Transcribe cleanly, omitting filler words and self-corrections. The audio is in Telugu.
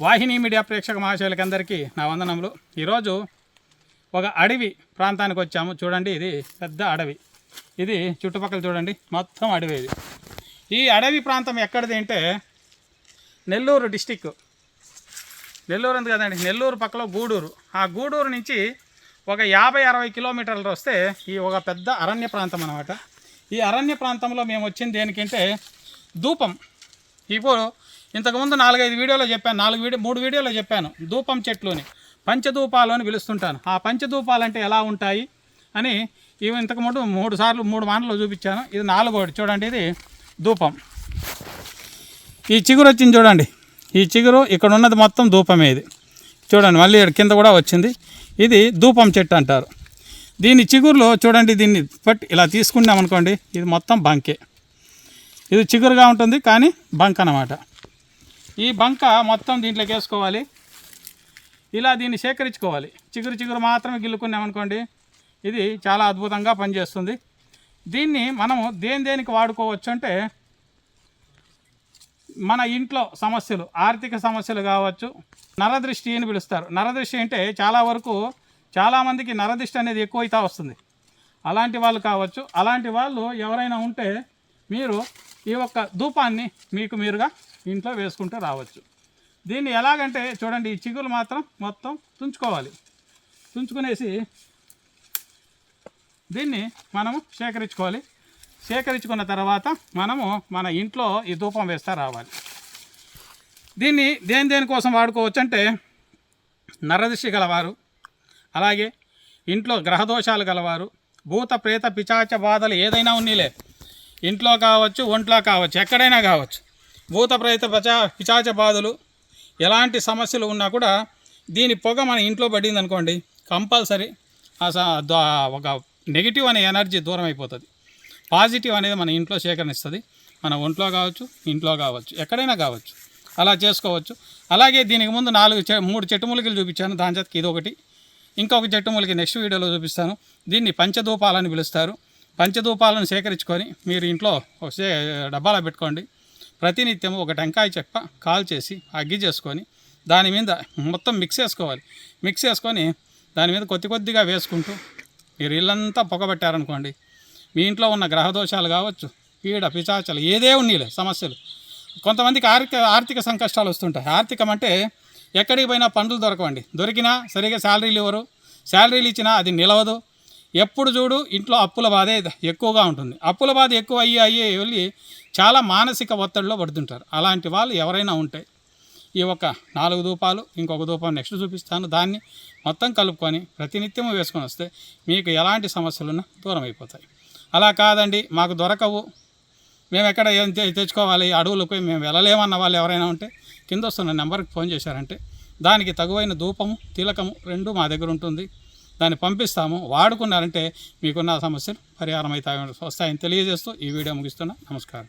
వాహిని మీడియా ప్రేక్షక మహాశయులకందరికీ నా వందనములు. ఈరోజు ఒక అడవి ప్రాంతానికి వచ్చాము. చూడండి, ఇది పెద్ద అడవి. ఇది చుట్టుపక్కల చూడండి, మొత్తం అడవి. ఇది ఈ అడవి ప్రాంతం ఎక్కడిది అంటే నెల్లూరు డిస్టిక్. నెల్లూరు ఉంది కదండి, నెల్లూరు పక్కలో గూడూరు. ఆ గూడూరు నుంచి ఒక 50-60 కిలోమీటర్లు వస్తే ఈ ఒక పెద్ద అరణ్య ప్రాంతం అన్నమాట. ఈ అరణ్య ప్రాంతంలో మేము వచ్చింది దేనికంటే ధూపం. ఇప్పుడు ఇంతకుముందు 4-5 వీడియోలో చెప్పాను, 3 వీడియోలో చెప్పాను. ధూపం చెట్లుని పంచధూపాలు అని పిలుస్తుంటాను. ఆ పంచధూపాలు అంటే ఎలా ఉంటాయి అని ఇవి ఇంతకుముందు 3 మాటలు చూపించాను. ఇది 4వది. చూడండి, ఇది ధూపం. ఈ చిగురు వచ్చింది చూడండి, ఈ చిగురు ఇక్కడ ఉన్నది మొత్తం ధూపమే. ఇది చూడండి, మళ్ళీ కింద కూడా వచ్చింది. ఇది ధూపం చెట్టు అంటారు. దీని చిగురులో చూడండి, దీన్ని పట్టి ఇలా తీసుకున్నాం అనుకోండి, ఇది మొత్తం బంకే. ఇది చిగురుగా ఉంటుంది కానీ బంక్ అన్నమాట. ఈ బంక మొత్తం దీంట్లోకి వేసుకోవాలి. ఇలా దీన్ని సేకరించుకోవాలి. చిగురు మాత్రమే గిల్లుకున్నామనుకోండి, ఇది చాలా అద్భుతంగా పనిచేస్తుంది. దీన్ని మనము దేనికి వాడుకోవచ్చు అంటే మన ఇంట్లో సమస్యలు, ఆర్థిక సమస్యలు కావచ్చు. నరదృష్టి అని పిలుస్తారు. నరదృష్టి అంటే చాలామందికి నరదృష్టి అనేది ఎక్కువైతే వస్తుంది. అలాంటి వాళ్ళు కావచ్చు. అలాంటి వాళ్ళు ఎవరైనా ఉంటే మీరు ఈ ఒక్క ధూపాన్ని మీకు మీరుగా ఇంట్లో వేసుకుంటూ రావచ్చు. దీన్ని ఎలాగంటే చూడండి, ఈ చిగురు మాత్రం మొత్తం తుంచుకోవాలి. తుంచుకునేసి దీన్ని మనము సేకరించుకోవాలి. సేకరించుకున్న తర్వాత మనము మన ఇంట్లో ఈ ధూపం వేస్తూ రావాలి. దీన్ని దేనికోసం వాడుకోవచ్చు అంటే నరదృష్టి గలవారు, అలాగే ఇంట్లో గ్రహదోషాలు గలవారు, భూత ప్రేత పిశాచ బాధలు ఏదైనా ఉన్నీలే, ఇంట్లో కావచ్చు, ఒంట్లో కావచ్చు, ఎక్కడైనా కావచ్చు. భూత ప్రేత పిశాచ బాధలు ఎలాంటి సమస్యలు ఉన్నా కూడా దీని పొగ మన ఇంట్లో పడింది అనుకోండి, కంపల్సరీ ఒక నెగిటివ్ అనే ఎనర్జీ దూరం అయిపోతుంది. పాజిటివ్ అనేది మన ఇంట్లో సేకరిస్తుంది. మన ఒంట్లో కావచ్చు, ఇంట్లో కావచ్చు, ఎక్కడైనా కావచ్చు. అలా చేసుకోవచ్చు. అలాగే దీనికి ముందు 3 చెట్టు మూలికలు చూపించాను. దాని చేతకి ఇది ఒకటి, ఇంకొక చెట్టు మూలిక నెక్స్ట్ వీడియోలో చూపిస్తాను. దీన్ని పంచధూపాలని పిలుస్తారు. పంచధూపాలను సేకరించుకొని మీరు ఇంట్లో డబ్బాలో పెట్టుకోండి. ప్రతినిత్యము ఒక టెంకాయ చెక్క కాల్చేసి అగ్గి చేసుకొని దాని మీద మొత్తం మిక్స్ చేసుకోవాలి. మిక్స్ చేసుకొని దాని మీద కొద్దిగా వేసుకుంటూ మీరు ఇల్లంతా పొగబెట్టారనుకోండి, మీ ఇంట్లో ఉన్న గ్రహదోషాలు కావచ్చు, పీడ పిశాచాలు ఏదే ఉన్నీలే సమస్యలు. కొంతమందికి ఆర్థిక సంకష్టాలు వస్తుంటాయి. ఆర్థికం అంటే ఎక్కడికి పోయినా పనులు దొరకవండి. దొరికినా సరిగా శాలరీలు ఇవ్వరు, శాలరీలు ఇచ్చినా అది నిలవదు. ఎప్పుడు చూడు ఇంట్లో అప్పుల బాధే ఎక్కువగా ఉంటుంది. అప్పుల బాధ ఎక్కువ అయ్యి వెళ్ళి చాలా మానసిక ఒత్తిడిలో పడుతుంటారు. అలాంటి వాళ్ళు ఎవరైనా ఉంటే ఈ ఒక 4 ధూపాలు, ఇంకొక ధూపం నెక్స్ట్ చూపిస్తాను, దాన్ని మొత్తం కలుపుకొని ప్రతినిత్యం వేసుకొని వస్తే మీకు ఎలాంటి సమస్యలున్నా దూరం అయిపోతాయి. అలా కాదండి, మాకు దొరకవు, మేము ఎక్కడ ఏం తెచ్చుకోవాలి, అడవులకు మేము వెళ్ళలేమన్న వాళ్ళు ఎవరైనా ఉంటే కింద వస్తున్న నెంబర్కి ఫోన్ చేశారంటే దానికి తగువైన ధూపము, తిలకము 2 మా దగ్గర ఉంటుంది. దాన్ని పంపిస్తాము. వాడుకున్నారంటే మీకున్న సమస్యలు పరిహారం అయితే వస్తాయని తెలియజేస్తూ ఈ వీడియో ముగిస్తున్నా. నమస్కారం.